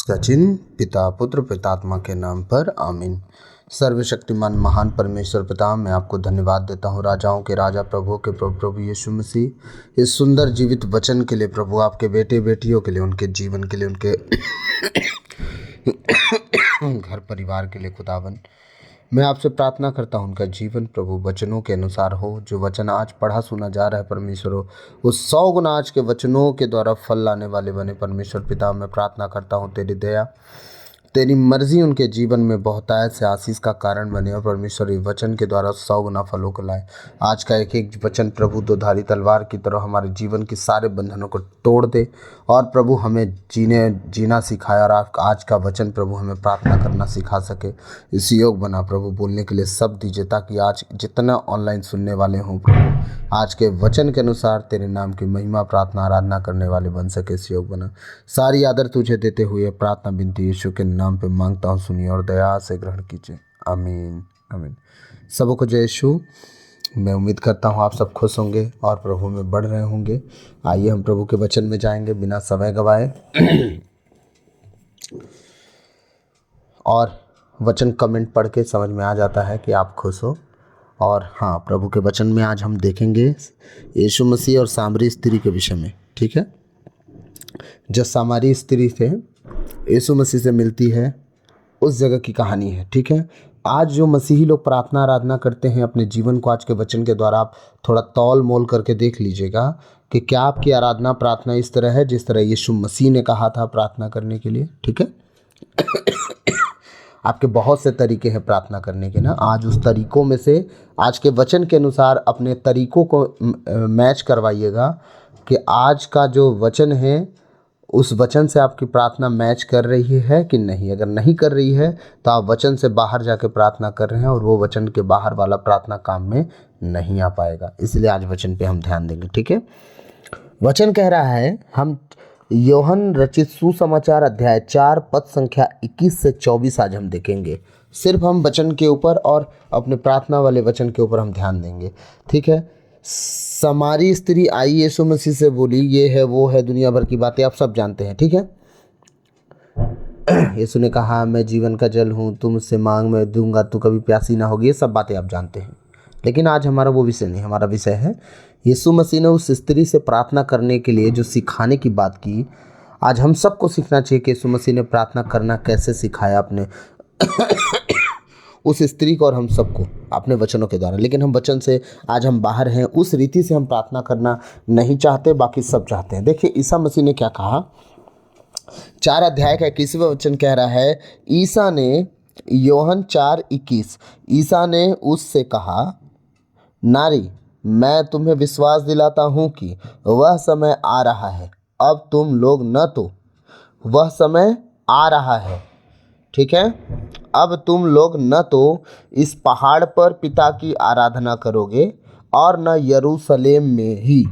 सचिन पिता पुत्र पितात्मा के नाम पर आमीन। सर्वशक्तिमान महान परमेश्वर पिता, मैं आपको धन्यवाद देता हूँ, राजाओं के राजा प्रभुओं के प्रभु प्रभु यीशु मसीह, इस सुंदर जीवित वचन के लिए प्रभु, आपके बेटे बेटियों के लिए, उनके जीवन के लिए, उनके घर परिवार के लिए खुदावन, मैं आपसे प्रार्थना करता हूँ उनका जीवन प्रभु वचनों के अनुसार हो। जो वचन आज पढ़ा सुना जा रहा है परमेश्वर हो, उस 100 गुना आज के वचनों के द्वारा फल लाने वाले बने परमेश्वर पिता। मैं प्रार्थना करता हूँ तेरी दया तेरी मर्जी उनके जीवन में बहुतायत से आशीष का कारण बने और परमेश्वर इस वचन के द्वारा 100 गुना फलों को लाए। आज का एक एक वचन प्रभु दो धारी तलवार की तरह हमारे जीवन के सारे बंधनों को तोड़ दे और प्रभु हमें जीना सिखाए। और आज का वचन प्रभु हमें प्रार्थना करना सिखा सके, इस योग बना प्रभु, बोलने के लिए शब्द दीजिए ताकि आज जितना ऑनलाइन सुनने वाले हों प्रभु, आज के वचन के अनुसार तेरे नाम की महिमा प्रार्थना आराधना करने वाले बन सके। इस योग बना, सारी आदर तुझे देते हुए प्रार्थना विनती यीशु के नाम पे मांगता हूँ, सुनिए और दया से ग्रहण कीजिए, आमीन आमीन। सबको जय यीशु। मैं उम्मीद करता हूँ आप सब खुश होंगे और प्रभु में बढ़ रहे होंगे। आइए हम प्रभु के वचन में जाएंगे बिना समय गवाए और वचन कमेंट पढ़ के समझ में आ जाता है कि आप खुश हो। और हाँ, प्रभु के वचन में आज हम देखेंगे यीशु मसीह और सामरी स्त्री के विषय में। ठीक है, जो सामरी स्त्री से यीशु मसीह से मिलती है उस जगह की कहानी है। ठीक है, आज जो मसीही लोग प्रार्थना आराधना करते हैं अपने जीवन को आज के वचन के द्वारा आप थोड़ा तौल मोल करके देख लीजिएगा कि क्या आपकी आराधना प्रार्थना इस तरह है जिस तरह यीशु मसीह ने कहा था प्रार्थना करने के लिए। ठीक है, आपके बहुत से तरीके हैं प्रार्थना करने के ना। आज उस तरीकों में से आज के वचन के अनुसार अपने तरीकों को मैच करवाइएगा कि आज का जो वचन है उस वचन से आपकी प्रार्थना मैच कर रही है कि नहीं। अगर नहीं कर रही है तो आप वचन से बाहर जाके प्रार्थना कर रहे हैं और वो वचन के बाहर वाला प्रार्थना काम में नहीं आ पाएगा। इसलिए आज वचन पे हम ध्यान देंगे। ठीक है, वचन कह रहा है, हम योहन रचित सुसमाचार अध्याय 4 पद संख्या 21 से 24 आज हम देखेंगे। सिर्फ हम वचन के ऊपर और अपने प्रार्थना वाले वचन के ऊपर हम ध्यान देंगे। ठीक है, सामरी स्त्री आई यीशु मसीह से बोली, ये है वो है, दुनिया भर की बातें आप सब जानते हैं। ठीक है, यीशु ने कहा, मैं जीवन का जल हूँ, तुम मुझसे मांग मैं दूंगा, तू कभी प्यासी ना होगी। ये सब बातें आप जानते हैं, लेकिन आज हमारा वो विषय नहीं। हमारा विषय है यीशु मसीह ने उस स्त्री से प्रार्थना करने के लिए जो सिखाने की बात की। आज हम सबको सीखना चाहिए कि यीशु मसीह ने प्रार्थना करना कैसे सिखाया अपने उस स्त्री को और हम सबको अपने वचनों के द्वारा। लेकिन हम वचन से आज हम बाहर हैं, उस रीति से हम प्रार्थना करना नहीं चाहते, बाकी सब चाहते हैं। देखिए ईसा मसीह ने क्या कहा, 4 अध्याय का 21वां वचन कह रहा है, ईसा ने, योहन 4:21, ईसा ने उससे कहा, नारी, मैं तुम्हें विश्वास दिलाता हूँ कि वह समय आ रहा है, अब तुम लोग न तो, वह समय आ रहा है, ठीक है, अब तुम लोग न तो इस पहाड़ पर पिता की आराधना करोगे और न यरूशलेम में ही।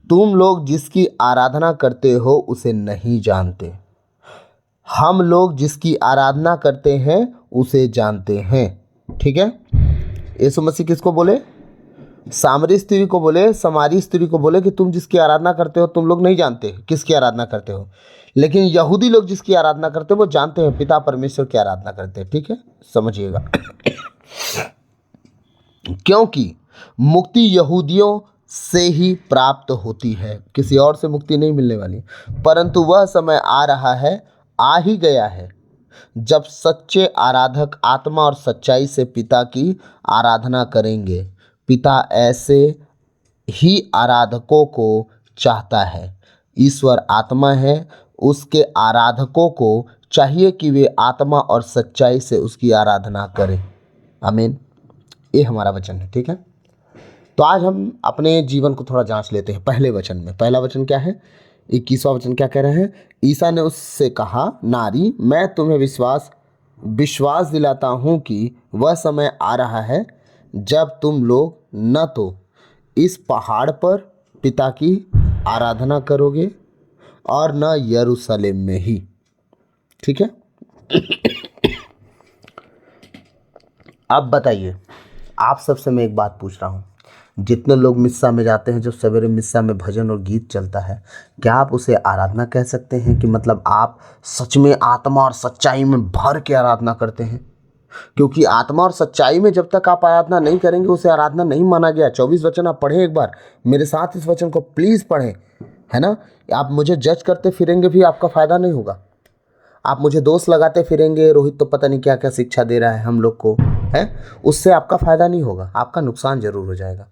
तुम लोग जिसकी आराधना करते हो उसे नहीं जानते, हम लोग जिसकी आराधना करते हैं उसे जानते हैं। ठीक है, यीशु मसीह किसको बोले? सामरी स्त्री को बोले, समारी स्त्री को बोले कि तुम जिसकी आराधना करते हो तुम लोग नहीं जानते किसकी आराधना करते हो। लेकिन यहूदी लोग जिसकी आराधना करते हैं वो जानते हैं, पिता परमेश्वर की आराधना करते हैं। ठीक है, समझिएगा क्योंकि मुक्ति यहूदियों से ही प्राप्त होती है, किसी और से मुक्ति नहीं मिलने वाली। परंतु वह समय आ रहा है, आ ही गया है, जब सच्चे आराधक आत्मा और सच्चाई से पिता की आराधना करेंगे। पिता ऐसे ही आराधकों को चाहता है। ईश्वर आत्मा है, उसके आराधकों को चाहिए कि वे आत्मा और सच्चाई से उसकी आराधना करें। आमीन, ये हमारा वचन है। ठीक है, तो आज हम अपने जीवन को थोड़ा जांच लेते हैं। पहले वचन में, पहला वचन क्या है? 21वां वचन क्या कह रहे हैं? ईसा ने उससे कहा, नारी, मैं तुम्हें विश्वास दिलाता हूँ कि वह समय आ रहा है जब तुम लोग न तो इस पहाड़ पर पिता की आराधना करोगे और न यरूशलेम में ही। ठीक है, अब बताइए, आप सबसे मैं एक बात पूछ रहा हूँ, जितने लोग मिस्सा में जाते हैं, जो सवेरे मिस्सा में भजन और गीत चलता है, क्या आप उसे आराधना कह सकते हैं कि मतलब आप सच में आत्मा और सच्चाई में भर के आराधना करते हैं? क्योंकि आत्मा और सच्चाई में जब तक आप आराधना नहीं करेंगे उसे आराधना नहीं माना गया। 24 वचन आप पढ़ें, एक बार मेरे साथ इस वचन को प्लीज़ पढ़ें, है ना। आप मुझे जज करते फिरेंगे भी आपका फ़ायदा नहीं होगा। आप मुझे दोष लगाते फिरेंगे, रोहित तो पता नहीं क्या क्या शिक्षा दे रहा है हम लोग को, है, उससे आपका फ़ायदा नहीं होगा, आपका नुकसान जरूर हो जाएगा।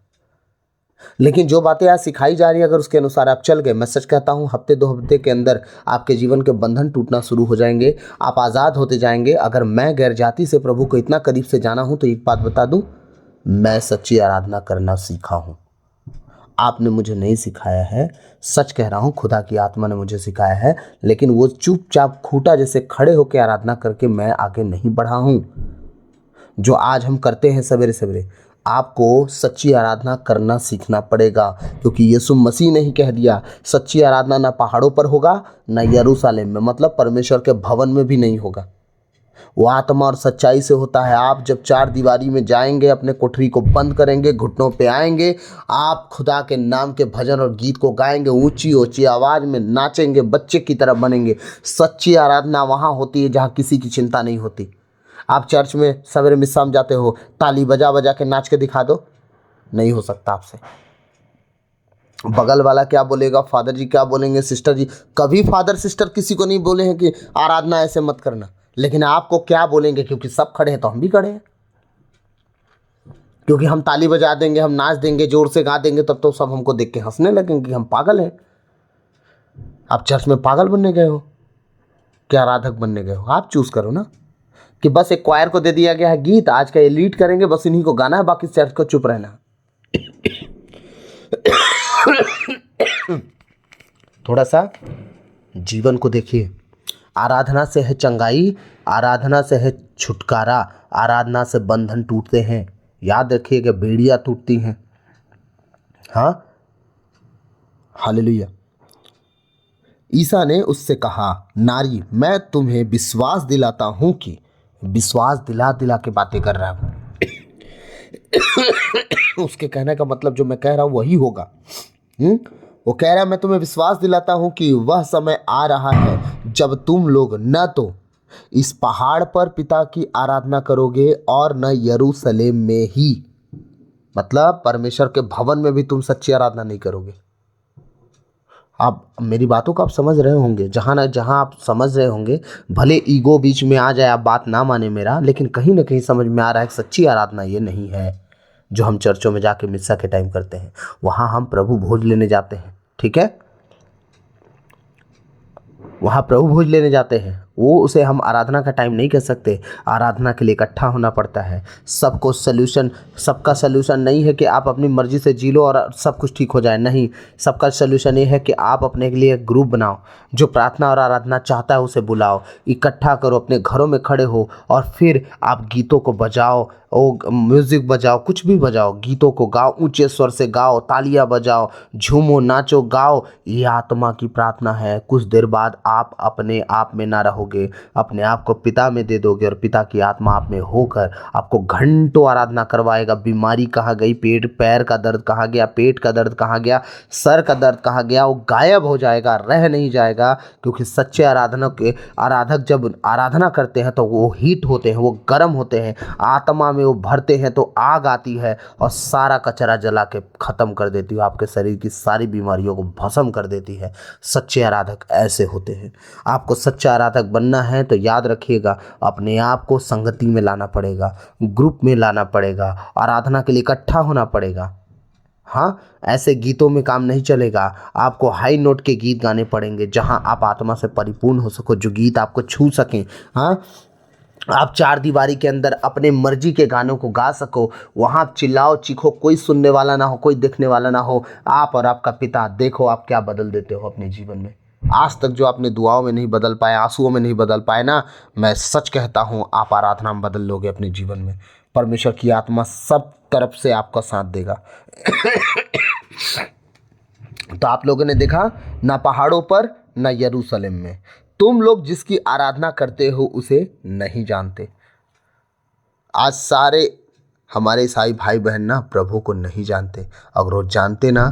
लेकिन जो बातें आज सिखाई जा रही है, अगर उसके अनुसार आप चल गए, मैं सच कहता हूँ हफ्ते 2 हफ्ते के अंदर आपके जीवन के बंधन टूटना शुरू हो जाएंगे, आप आज़ाद होते जाएंगे। अगर मैं गैर जाति से प्रभु को इतना करीब से जाना हूँ तो एक बात बता दूँ, मैं सच्ची आराधना करना सीखा हूँ। आपने मुझे नहीं सिखाया है, सच कह रहा हूँ, खुदा की आत्मा ने मुझे सिखाया है, लेकिन वो चुपचाप खूंटा जैसे खड़े होकर आराधना करके मैं आगे नहीं बढ़ा हूँ। जो आज हम करते हैं सवेरे सवेरे, आपको सच्ची आराधना करना सीखना पड़ेगा, क्योंकि यीशु मसीह ने ही कह दिया सच्ची आराधना ना पहाड़ों पर होगा ना यरूशलेम में, मतलब परमेश्वर के भवन में भी नहीं होगा। वो आत्मा और सच्चाई से होता है। आप जब चार दीवारी में जाएंगे, अपने कोठरी को बंद करेंगे, घुटनों पे आएंगे, आप खुदा के नाम के भजन और गीत को गाएंगे, ऊंची ऊंची आवाज़ में नाचेंगे, बच्चे की तरह बनेंगे। सच्ची आराधना वहाँ होती है जहाँ किसी की चिंता नहीं होती। आप चर्च में सवेरे मिस्सा में जाते हो, ताली बजा बजा के नाच के दिखा दो, नहीं हो सकता आपसे। बगल वाला क्या बोलेगा, फादर जी क्या बोलेंगे, सिस्टर जी, कभी फादर सिस्टर किसी को नहीं बोले हैं कि आराधना ऐसे मत करना, लेकिन आपको क्या बोलेंगे, क्योंकि सब खड़े हैं तो हम भी खड़े हैं। क्योंकि हम ताली बजा देंगे, हम नाच देंगे, जोर से गा देंगे, तब तो सब हमको देख के हंसने लगेंगे कि हम पागल हैं। आप चर्च में पागल बनने गए हो क्या आराधक बनने गए हो? आप चूज करो ना, कि बस एक क्वायर को दे दिया गया है गीत, आज का ये लीड करेंगे, बस इन्हीं को गाना है, बाकी चर्च को चुप रहना। थोड़ा सा जीवन को देखिए। आराधना से है चंगाई, आराधना से है छुटकारा, आराधना से बंधन टूटते हैं। याद रखिएगा, बेड़ियां टूटती हैं। हाँ, हालेलुया। ईसा ने उससे कहा, नारी, मैं तुम्हें विश्वास दिलाता हूं कि, विश्वास दिला दिला के बातें कर रहा हूं। उसके कहने का मतलब जो मैं कह रहा हूं वही होगा। वो कह रहा है, मैं तुम्हें विश्वास दिलाता हूं कि वह समय आ रहा है जब तुम लोग न तो इस पहाड़ पर पिता की आराधना करोगे और न यरूशलेम में ही, मतलब परमेश्वर के भवन में भी तुम सच्ची आराधना नहीं करोगे। आप मेरी बातों को आप समझ रहे होंगे, जहाँ ना जहाँ आप समझ रहे होंगे, भले ईगो बीच में आ जाए, आप बात ना माने मेरा, लेकिन कहीं ना कहीं समझ में आ रहा है कि सच्ची आराधना ये नहीं है जो हम चर्चों में जाके मिस्सा के टाइम करते हैं। वहाँ हम प्रभु भोज लेने जाते हैं, ठीक है, वहाँ प्रभु भोज लेने जाते हैं, वो उसे हम आराधना का टाइम नहीं कह सकते। आराधना के लिए इकट्ठा होना पड़ता है। सबको सल्यूशन, सबका सल्यूशन नहीं है कि आप अपनी मर्जी से जी लो और सब कुछ ठीक हो जाए, नहीं। सबका सल्यूशन ये है कि आप अपने के लिए एक ग्रुप बनाओ, जो प्रार्थना और आराधना चाहता है उसे बुलाओ, इकट्ठा करो, अपने घरों में खड़े हो और फिर आप गीतों को बजाओ, ओ म्यूज़िक बजाओ, कुछ भी बजाओ, गीतों को गाओ, ऊंचे स्वर से गाओ, तालियां बजाओ, झूमो, नाचो, गाओ। ये आत्मा की प्रार्थना है। कुछ देर बाद आप अपने आप में ना रहोगे, अपने आप को पिता में दे दोगे और पिता की आत्मा आप में होकर आपको घंटों आराधना करवाएगा। बीमारी कहाँ गई, पेट पैर का दर्द कहाँ गया, पेट का दर्द कहाँ गया, सर का दर्द कहाँ गया, वो गायब हो जाएगा, रह नहीं जाएगा। क्योंकि सच्चे आराधक जब आराधना करते हैं तो वो हीट होते हैं, वो गर्म होते हैं, आत्मा में वो भरते हैं तो आग आती है और सारा कचरा जला के ख़त्म कर देती है, आपके शरीर की सारी बीमारियों को भस्म कर देती है। सच्चे आराधक ऐसे होते हैं। आपको सच्चा आराधक बनना है तो याद रखिएगा, अपने आप को संगति में लाना पड़ेगा, ग्रुप में लाना पड़ेगा, आराधना के लिए इकट्ठा होना पड़ेगा। हाँ, ऐसे गीतों में काम नहीं चलेगा। आपको हाई नोट के गीत गाने पड़ेंगे जहाँ आप आत्मा से परिपूर्ण हो सको, जो गीत आपको छू सकें। हाँ, आप चार दीवारी के अंदर अपने मर्जी के गानों को गा सको, वहाँ आप चिल्लाओ चीखो, कोई सुनने वाला ना हो, कोई देखने वाला ना हो, आप और आपका पिता, देखो आप क्या बदल देते हो अपने जीवन में। आज तक जो आपने दुआओं में नहीं बदल पाए, आंसुओं में नहीं बदल पाए ना, मैं सच कहता हूँ आप आराधना में बदल लोगे अपने जीवन में। परमेश्वर की आत्मा सब तरफ से आपका साथ देगा। तो आप लोगों ने देखा, ना पहाड़ों पर ना यरूशलेम में, तुम लोग जिसकी आराधना करते हो उसे नहीं जानते। आज सारे हमारे ईसाई भाई बहन ना प्रभु को नहीं जानते। अगर वो जानते ना,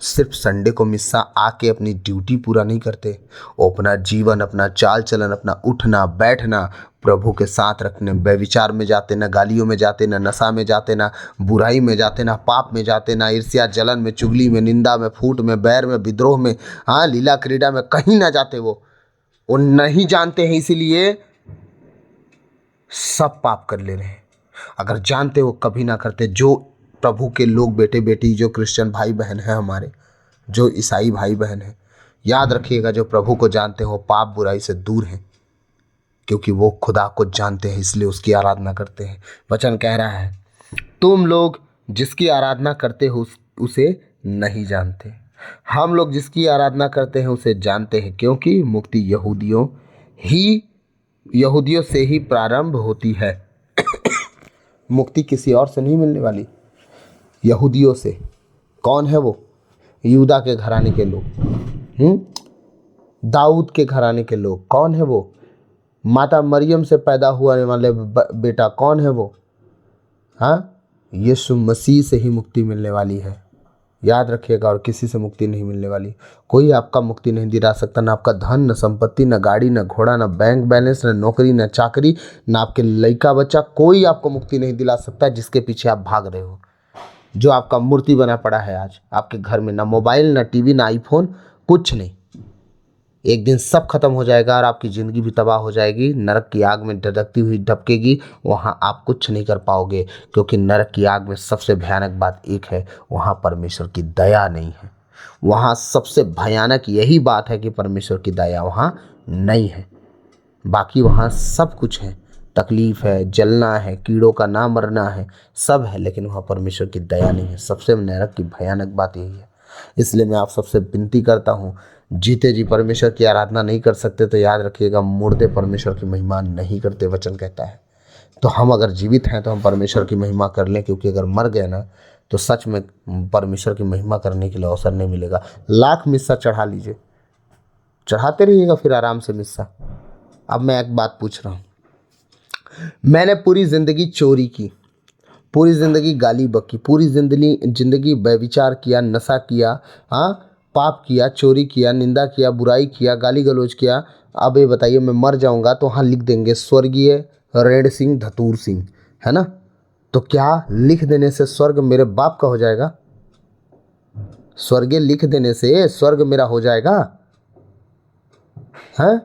सिर्फ संडे को मिस्सा आके अपनी ड्यूटी पूरा नहीं करते, वो अपना जीवन, अपना चाल चलन, अपना उठना बैठना प्रभु के साथ रखने, व्यभिचार में जाते ना, गालियों में जाते ना, नशा में जाते ना, बुराई में जाते ना, पाप में जाते ना, ईर्ष्या जलन में, चुगली में, निंदा में, फूट में, बैर में, विद्रोह में, हाँ लीला क्रीड़ा में कहीं ना जाते। वो नहीं जानते हैं, इसीलिए सब पाप कर ले रहे हैं। अगर जानते वो कभी ना करते। जो प्रभु के लोग, बेटे बेटी, जो क्रिश्चियन भाई बहन हैं हमारे, जो ईसाई भाई बहन हैं, याद रखिएगा, जो प्रभु को जानते हैं वो पाप बुराई से दूर हैं, क्योंकि वो खुदा को जानते हैं, इसलिए उसकी आराधना करते हैं। वचन कह रहा है, तुम लोग जिसकी आराधना करते हो उसे नहीं जानते, हम लोग जिसकी आराधना करते हैं उसे जानते हैं, क्योंकि मुक्ति यहूदियों से ही प्रारंभ होती है। मुक्ति किसी और से नहीं मिलने वाली, यहूदियों से। कौन है वो? यूदा के घराने के लोग, दाऊद के घराने के लोग। कौन है वो? माता मरियम से पैदा हुआ वाले बेटा। कौन है वो? हाँ, यीशु मसीह से ही मुक्ति मिलने वाली है, याद रखिएगा। और किसी से मुक्ति नहीं मिलने वाली। कोई आपका मुक्ति नहीं दिला सकता, ना आपका धन, न संपत्ति, न गाड़ी, न घोड़ा, न बैंक बैलेंस, न नौकरी, न चाकरी, न आपके लड़का बच्चा। कोई आपको मुक्ति नहीं दिला सकता जिसके पीछे आप भाग रहे हो, जो आपका मूर्ति बना पड़ा है आज आपके घर में। ना मोबाइल, ना टीवी, ना आईफोन, कुछ नहीं। एक दिन सब खत्म हो जाएगा और आपकी ज़िंदगी भी तबाह हो जाएगी, नरक की आग में धधकती हुई ढपकेगी। वहाँ आप कुछ नहीं कर पाओगे, क्योंकि नरक की आग में सबसे भयानक बात एक है, वहाँ परमेश्वर की दया नहीं है। वहाँ सबसे भयानक यही बात है कि परमेश्वर की दया वहाँ नहीं है। बाकी वहाँ सब कुछ है, तकलीफ़ है, जलना है, कीड़ों का ना मरना है, सब है, लेकिन वहाँ परमेश्वर की दया नहीं है। सबसे नरक की भयानक बात यही है। इसलिए मैं आप सबसे विनती करता हूँ, जीते जी परमेश्वर की आराधना नहीं कर सकते तो याद रखिएगा, मुर्दे परमेश्वर की महिमा नहीं करते, वचन कहता है। तो हम अगर जीवित हैं तो हम परमेश्वर की महिमा कर लें, क्योंकि अगर मर गए ना तो सच में परमेश्वर की महिमा करने के लिए अवसर नहीं मिलेगा। लाख मिस्सा चढ़ा लीजिए, चढ़ाते रहिएगा फिर आराम से मिस्सा। अब मैं एक बात पूछ रहा हूँ, मैंने पूरी ज़िंदगी चोरी की, पूरी ज़िंदगी गाली बकी, पूरी जिंदगी व्यभिचार किया, नशा किया, हाँ पाप किया, चोरी किया, निंदा किया, बुराई किया, गाली गलौज किया। अब ये बताइए, मैं मर जाऊंगा तो हाँ लिख देंगे स्वर्गीय रेड सिंह धतूर सिंह, है ना? तो क्या लिख देने से स्वर्ग मेरे बाप का हो जाएगा? स्वर्गीय लिख देने से स्वर्ग मेरा हो जाएगा? हैं?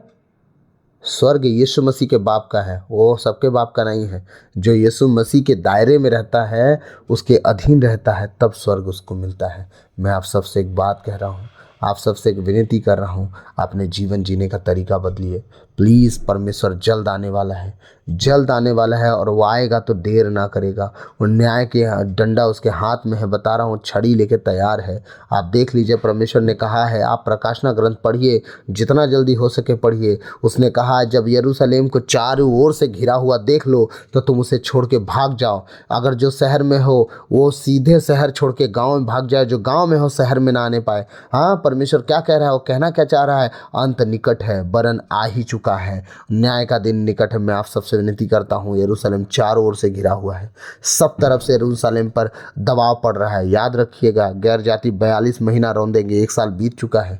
स्वर्ग यीशु मसीह के बाप का है, वो सबके बाप का नहीं है। जो यीशु मसीह के दायरे में रहता है, उसके अधीन रहता है, तब स्वर्ग उसको मिलता है। मैं आप सबसे एक बात कह रहा हूँ, आप सबसे एक विनती कर रहा हूँ, अपने जीवन जीने का तरीका बदलिए प्लीज़। परमेश्वर जल्द आने वाला है, जल्द आने वाला है, और वो आएगा तो देर ना करेगा। वो न्याय के डंडा उसके हाथ में है, बता रहा हूँ, छड़ी लेके तैयार है। आप देख लीजिए, परमेश्वर ने कहा है, आप प्रकाशना ग्रंथ पढ़िए, जितना जल्दी हो सके पढ़िए। उसने कहा, जब यरूशलेम को चारों ओर से घिरा हुआ देख लो तो तुम उसे छोड़ के भाग जाओ। अगर जो शहर में हो वो सीधे शहर छोड़ के गाँव में भाग जाए, जो गाँव में हो शहर में ना आने पाए। हाँ, परमेश्वर क्या कह रहा है? वो कहना क्या चाह रहा है? अंत निकट है, वरन आ ही चुका है, न्याय का दिन निकट है। मैं आप सबसे विनती करता हूँ, यरूशलेम चारों ओर से घिरा हुआ है, सब तरफ से यरूशलेम पर दबाव पड़ रहा है। याद रखिएगा, गैर जाति 42 महीना रौंदेंगे। 1 साल बीत चुका है,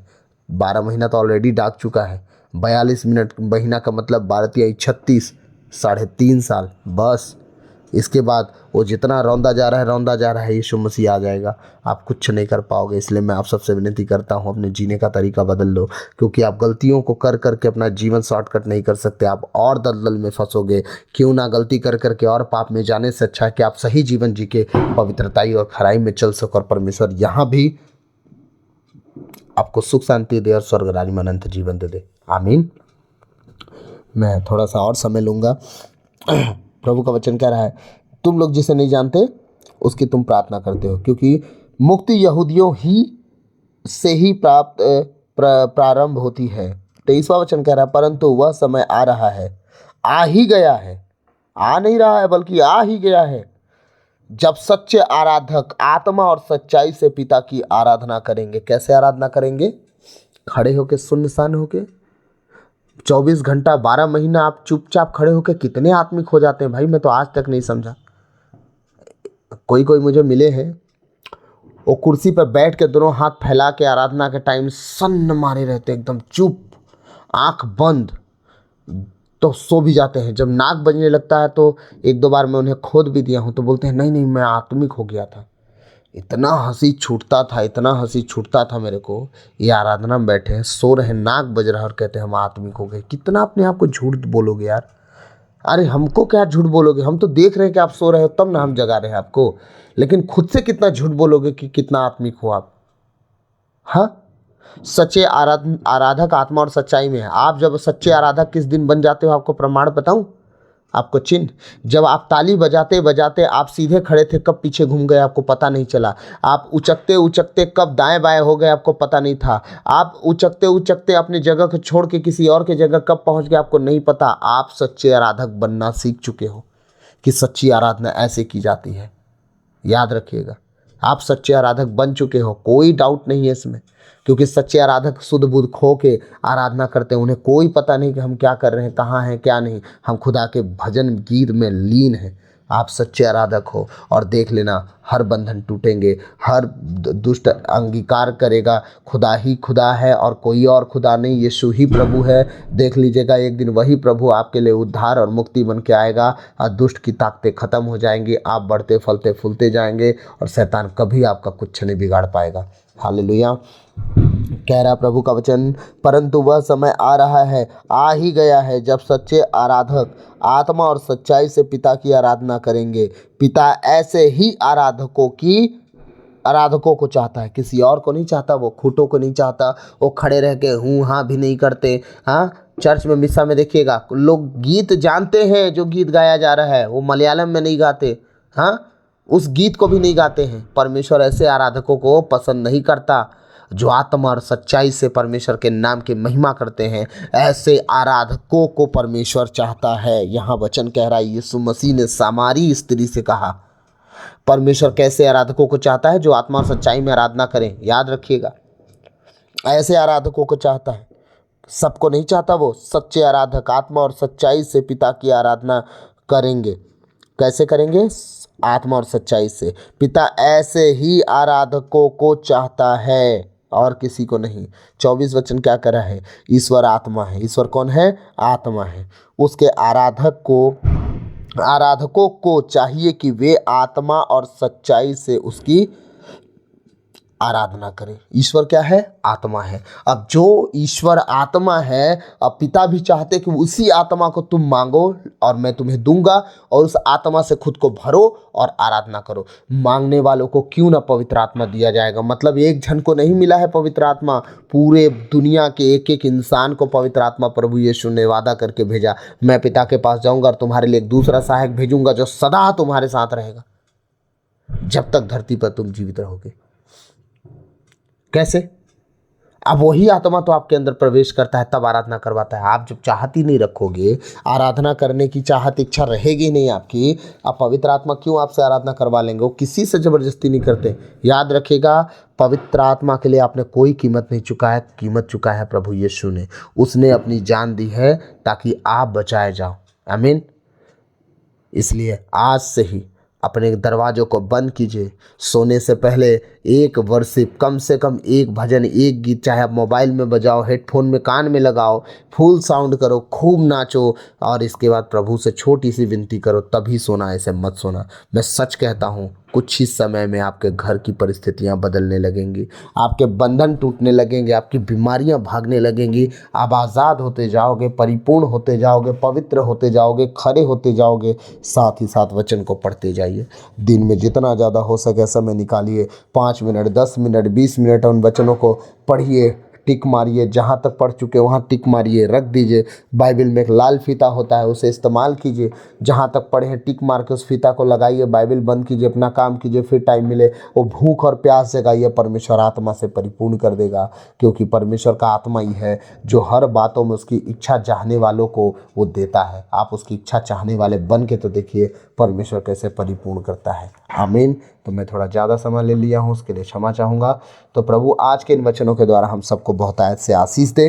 12 महीना तो ऑलरेडी डाक चुका है। 42 महीना का मतलब 12 36, 3.5 साल बस। इसके बाद वो जितना रौंदा जा रहा है, यीशु मसीह आ जाएगा, आप कुछ नहीं कर पाओगे। इसलिए मैं आप सबसे विनती करता हूँ, अपने जीने का तरीका बदल लो, क्योंकि आप गलतियों को कर करके अपना जीवन शॉर्टकट नहीं कर सकते, आप और दलदल में फंसोगे। क्यों ना गलती कर करके और पाप में जाने से अच्छा है कि आप सही जीवन जी के पवित्रताई और खराई में चल सको, और परमेश्वर यहाँ भी आपको सुख शांति दे और स्वर्ग राज्य में अनंत जीवन दे। आमीन। मैं थोड़ा सा और समय लूँगा। प्रभु का वचन कह रहा है, तुम लोग जिसे नहीं जानते उसकी तुम प्रार्थना करते हो, क्योंकि मुक्ति यहूदियों ही से ही प्रारंभ होती है। 23वां वचन कह रहा है, परंतु वह समय आ रहा है, आ ही गया है, आ नहीं रहा है बल्कि आ ही गया है, जब सच्चे आराधक आत्मा और सच्चाई से पिता की आराधना करेंगे। कैसे आराधना करेंगे? खड़े होके, सुनसान होके, 24 घंटा 12 महीना आप चुपचाप खड़े होकर कितने आत्मिक हो जाते हैं भाई, मैं तो आज तक नहीं समझा। कोई कोई मुझे मिले हैं, वो कुर्सी पर बैठ के दोनों हाथ फैला के आराधना के टाइम सन्न मारे रहते, एकदम चुप, आंख बंद, तो सो भी जाते हैं। जब नाक बजने लगता है तो एक दो बार मैं उन्हें खोद भी दिया हूँ, तो बोलते हैं नहीं नहीं मैं आत्मिक हो गया था। इतना हंसी छूटता था, इतना हंसी छूटता था मेरे को। ये आराधना में बैठे हैं, सो रहे, नाक बज रहा और कहते हैं हम आत्मिक हो गए। कितना अपने आप को झूठ बोलोगे यार। अरे हमको क्या झूठ बोलोगे, हम तो देख रहे हैं कि आप सो रहे हो तब ना हम जगा रहे हैं आपको। लेकिन खुद से कितना झूठ बोलोगे कि कितना आत्मिक हो आप। हाँ, सच्चे आराधक आत्मा और सच्चाई में है। आप जब सच्चे आराधक किस दिन बन जाते हो, आपको प्रमाण बताऊं, आपको चिन्ह। जब आप ताली बजाते बजाते आप सीधे खड़े थे, कब पीछे घूम गए आपको पता नहीं चला। आप उचकते उचकते कब दाएं बाएं हो गए आपको पता नहीं था। आप उचकते उचकते अपनी जगह को छोड़ के किसी और की जगह कब पहुंच गए आपको नहीं पता। आप सच्चे आराधक बनना सीख चुके हो कि सच्ची आराधना ऐसे की जाती है। याद रखिएगा, आप सच्चे आराधक बन चुके हो, कोई डाउट नहीं है इसमें। क्योंकि सच्चे आराधक शुद्ध बुद्ध खो के आराधना करते हैं, उन्हें कोई पता नहीं कि हम क्या कर रहे हैं, कहाँ हैं क्या नहीं। हम खुदा के भजन गीत में लीन हैं। आप सच्चे आराधक हो और देख लेना हर बंधन टूटेंगे, हर दुष्ट अंगीकार करेगा खुदा ही खुदा है और कोई और खुदा नहीं, यीशु ही प्रभु है। देख लीजिएगा एक दिन वही प्रभु आपके लिए उद्धार और मुक्ति बन के आएगा और दुष्ट की ताकतें खत्म हो जाएंगी। आप बढ़ते फलते फूलते जाएंगे और शैतान कभी आपका कुछ नहीं बिगाड़ पाएगा। हालेलुया। कह रहा प्रभु का वचन, परंतु वह समय आ रहा है, आ ही गया है, जब सच्चे आराधक आत्मा और सच्चाई से पिता की आराधना करेंगे। पिता ऐसे ही आराधकों को चाहता है, किसी और को नहीं चाहता। वो खूंटों को नहीं चाहता। वो खड़े रह के हूँ हाँ भी नहीं करते। हाँ, चर्च में मिस्सा में देखिएगा लोग गीत जानते हैं, जो गीत गाया जा रहा है वो मलयालम में नहीं गाते। हाँ, उस गीत को भी नहीं गाते हैं। परमेश्वर ऐसे आराधकों को पसंद नहीं करता जो आत्मा और सच्चाई से परमेश्वर के नाम की महिमा करते हैं। ऐसे आराधकों को परमेश्वर चाहता है। यहाँ वचन कह रहा है, यीशु मसीह ने सामारी स्त्री से कहा परमेश्वर कैसे आराधकों को चाहता है, जो आत्मा और सच्चाई में आराधना करें। याद रखिएगा, ऐसे आराधकों को चाहता है, सबको नहीं चाहता। वो सच्चे आराधक आत्मा और सच्चाई से पिता की आराधना करेंगे। कैसे करेंगे? आत्मा और सच्चाई से। पिता ऐसे ही आराधकों को चाहता है और किसी को नहीं। 24 वचन क्या कर रहा है? ईश्वर आत्मा है। ईश्वर कौन है? आत्मा है। उसके आराधकों को चाहिए कि वे आत्मा और सच्चाई से उसकी आराधना करें। ईश्वर क्या है? आत्मा है। अब जो ईश्वर आत्मा है, अब पिता भी चाहते कि उसी आत्मा को तुम मांगो और मैं तुम्हें दूंगा, और उस आत्मा से खुद को भरो और आराधना करो। मांगने वालों को क्यों ना पवित्र आत्मा दिया जाएगा। मतलब एक जन को नहीं मिला है पवित्र आत्मा, पूरे दुनिया के एक एक इंसान को पवित्र आत्मा प्रभु यीशु ने वादा करके भेजा। मैं पिता के पास जाऊंगा और तुम्हारे लिए एक दूसरा सहायक भेजूंगा जो सदा तुम्हारे साथ रहेगा जब तक धरती पर तुम जीवित रहोगे। कैसे? अब वही आत्मा तो आपके अंदर प्रवेश करता है, तब आराधना करवाता है। आप जब चाहत ही नहीं रखोगे, आराधना करने की चाहत इच्छा रहेगी नहीं आपकी, अब पवित्र आत्मा क्यों आपसे आराधना करवा लेंगे? वो किसी से जबरदस्ती नहीं करते। याद रखिएगा, पवित्र आत्मा के लिए आपने कोई कीमत नहीं चुका है, कीमत चुका है प्रभु यीशु ने। उसने अपनी जान दी है ताकि आप बचाए जाओ। आमीन। इसलिए आज से ही अपने दरवाज़ों को बंद कीजिए। सोने से पहले एक वर्शिप, कम से कम एक भजन, एक गीत, चाहे आप मोबाइल में बजाओ, हेडफोन में कान में लगाओ, फुल साउंड करो, खूब नाचो, और इसके बाद प्रभु से छोटी सी विनती करो, तभी सोना। ऐसे मत सोना। मैं सच कहता हूँ, कुछ ही समय में आपके घर की परिस्थितियाँ बदलने लगेंगी, आपके बंधन टूटने लगेंगे, आपकी बीमारियाँ भागने लगेंगी। आप आज़ाद होते जाओगे, परिपूर्ण होते जाओगे, पवित्र होते जाओगे, खरे होते जाओगे। साथ ही साथ वचन को पढ़ते जाइए। दिन में जितना ज़्यादा हो सके समय निकालिए, 5 मिनट, 10 मिनट, 20 मिनट उन वचनों को पढ़िए, टिक मारिए। जहाँ तक पढ़ चुके वहाँ टिक मारिए, रख दीजिए। बाइबल में एक लाल फीता होता है, उसे इस्तेमाल कीजिए। जहाँ तक पढ़े हैं टिक मार के उस फीता को लगाइए, बाइबल बंद कीजिए, अपना काम कीजिए। फिर टाइम मिले वो भूख और प्यास जगाइए, परमेश्वर आत्मा से परिपूर्ण कर देगा। क्योंकि परमेश्वर का आत्मा ही है जो हर बातों में उसकी इच्छा चाहने वालों को वो देता है। आप उसकी इच्छा चाहने वाले बन के तो देखिए परमेश्वर कैसे परिपूर्ण करता है। आमीन। तो मैं थोड़ा ज़्यादा समय ले लिया हूँ, उसके लिए क्षमा चाहूँगा। तो प्रभु आज के इन वचनों के द्वारा हम सबको बहुतायत से आशीष दे।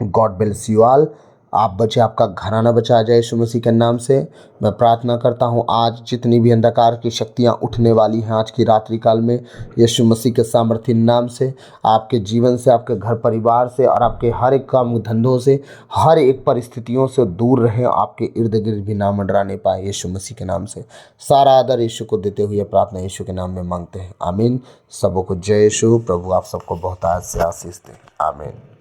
God bless you all. आप बचे, आपका घराना बचा जाए यीशु मसीह के नाम से। मैं प्रार्थना करता हूँ आज जितनी भी अंधकार की शक्तियाँ उठने वाली हैं आज की रात्रि काल में, यीशु मसीह के सामर्थ्य नाम से आपके जीवन से, आपके घर परिवार से और आपके हर एक काम धंधों से, हर एक परिस्थितियों से दूर रहें, आपके इर्द गिर्द भी ना मंडराने पाए यीशु मसीह के नाम से। सारा आदर यीशु को देते हुए प्रार्थना यीशु के नाम में मांगते हैं, आमीन। सबों को जय यीशु। प्रभु आप सबको बहुत आज से आशीष दें, आमीन।